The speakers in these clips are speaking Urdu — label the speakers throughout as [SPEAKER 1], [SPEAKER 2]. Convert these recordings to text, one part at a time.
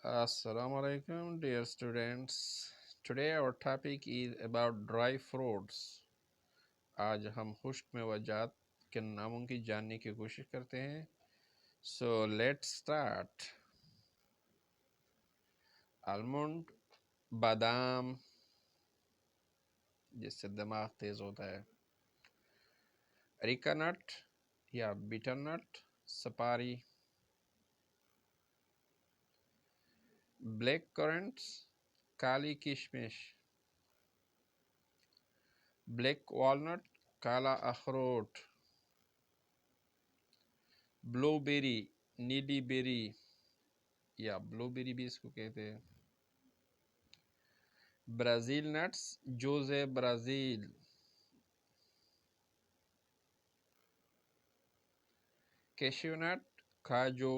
[SPEAKER 1] Assalamu alaikum, dear students. Today our topic is about dry fruits. آج ہم خشک میوجات کے ناموں کی جاننے کی کوشش کرتے ہیں. So let's start. Almond, بادام جس سے دماغ تیز ہوتا ہے. اریکا نٹ یا بیٹر نٹ، سپاری. بلیک کرنٹس، کالی کشمش. بلیک والنٹ، کالا اخروٹ. بلو بیری، نیلی بیری یا بلو بیری بھی اس کو کہتے ہیں. برازیل نٹس، جوزے برازیل. کیشیو نٹ، کاجو.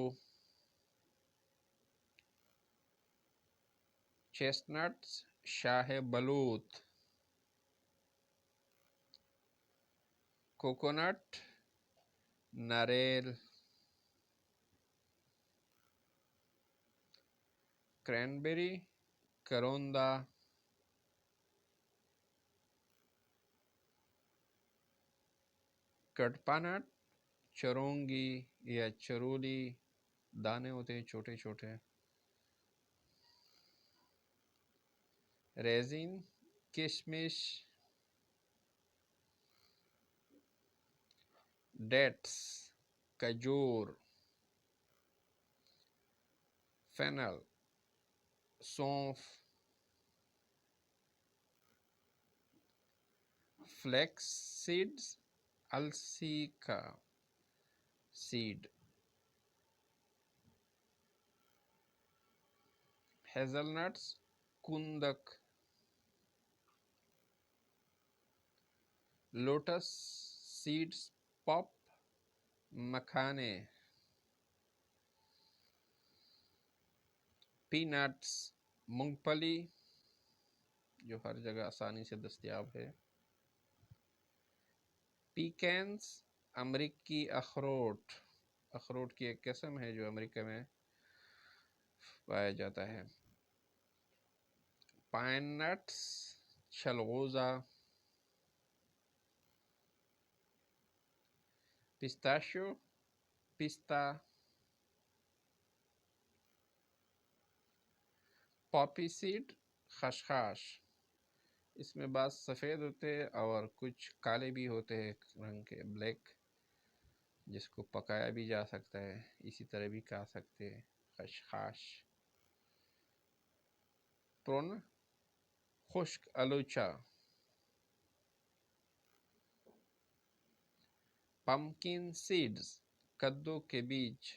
[SPEAKER 1] چیسٹ نٹس، شاہ بلوط. کوکونٹ، ناریل. کرینبیری، کروندا. کٹپا نٹ، چرونگی یا چرولی، دانے ہوتے ہیں چھوٹے چھوٹے. ریزن، کشمش. ڈیٹس، کھجور. فینل، سونف. فلیکس سیڈز، السی کا سیڈ. ہیزل نٹس، کندک. لوٹس سیڈز، پاپ، مکھانے. پی نٹس، مونگ پھلی جو ہر جگہ آسانی سے دستیاب ہے. پیکینز، امریکی اخروٹ. اخروٹ کی ایک قسم ہے جو امریکہ میں پایا جاتا ہے. Pine nuts, چلغوزہ. پستاشیو، پستہ. پاپی سیڈ، خشخاش. اس میں بعض سفید ہوتے ہیں اور کچھ کالے بھی ہوتے ہیں رنگ کے، بلیک، جس کو پکایا بھی جا سکتا ہے، اسی طرح بھی کھا سکتے ہیں. خشخاش. پرون، خشک آلوچا. پمکن سیڈز، کدو کے بیج.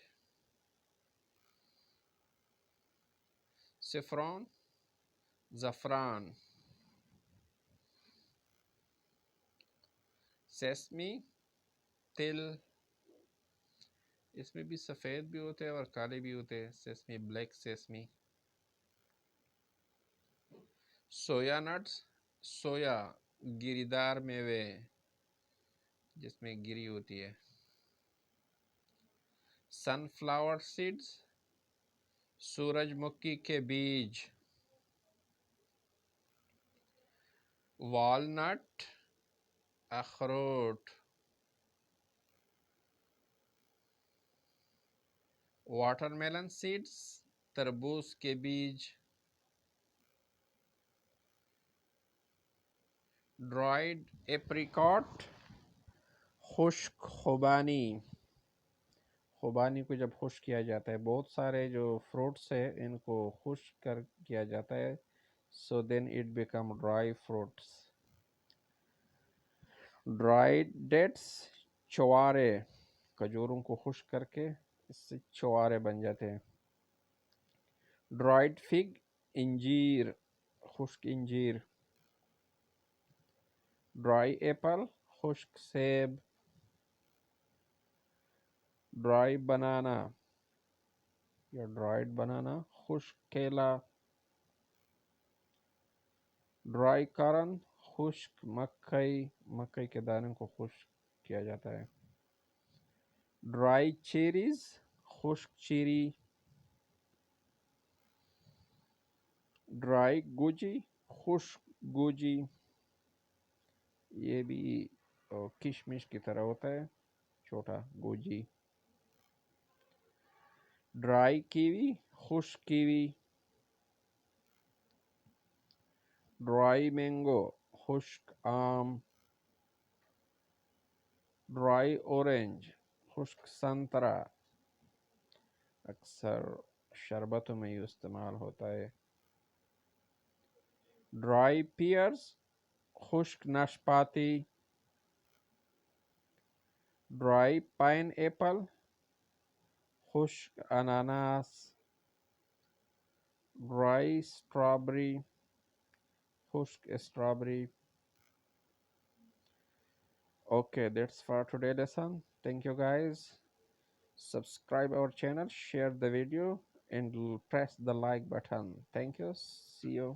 [SPEAKER 1] سیفرون، زعفران. سیسمی، تل. اس میں بھی سفید بھی ہوتے ہیں اور کالے بھی ہوتے ہیں. Sesame, black sesame. Soya nuts, سویا، گری دار میوے جس میں گری ہوتی ہے. سن فلاور سیڈز، سورج مکھی کے بیج. والنٹ، اخروٹ. واٹر میلن سیڈز، تربوز کے بیج. ڈرائیڈ ایپریکاٹ، خشک خوبانی. خوبانی کو جب خشک کیا جاتا ہے، بہت سارے جو فروٹس ہیں ان کو خشک کیا جاتا ہے، so then it become dry fruits. Dried dates, چوارے. کھجوروں کو خشک کر کے اس سے چوارے بن جاتے ہیں. ڈرائیڈ فگ، انجیر، خشک انجیر. ڈرائی ایپل، خشک سیب. ڈرائی بنانا یا ڈرائیڈ بنانا، خشک کیلا. ڈرائی کارن، خشک مکئی. مکئی کے دانے کو خشک کیا جاتا ہے. ڈرائی چیریز، خشک چیری. ڈرائی گوجی، خشک گوجی، یہ بھی کشمش کی طرح ہوتا ہے، چھوٹا گوجی. ڈرائی کیوی، خشک کیوی. ڈرائی مینگو، خشک آم. ڈرائی اورنج، خشک سنترا، اکثر شربتوں میں یہ استعمال ہوتا ہے. ڈرائی پیئرز، خشک ناشپاتی. ڈرائی پائن ایپل، خشک اناناس. ڈرائی اسٹرابری، خشک strawberry. Okay, that's for today lesson. Thank you guys. Subscribe our channel, share the video, and press the like button. Thank you. See you.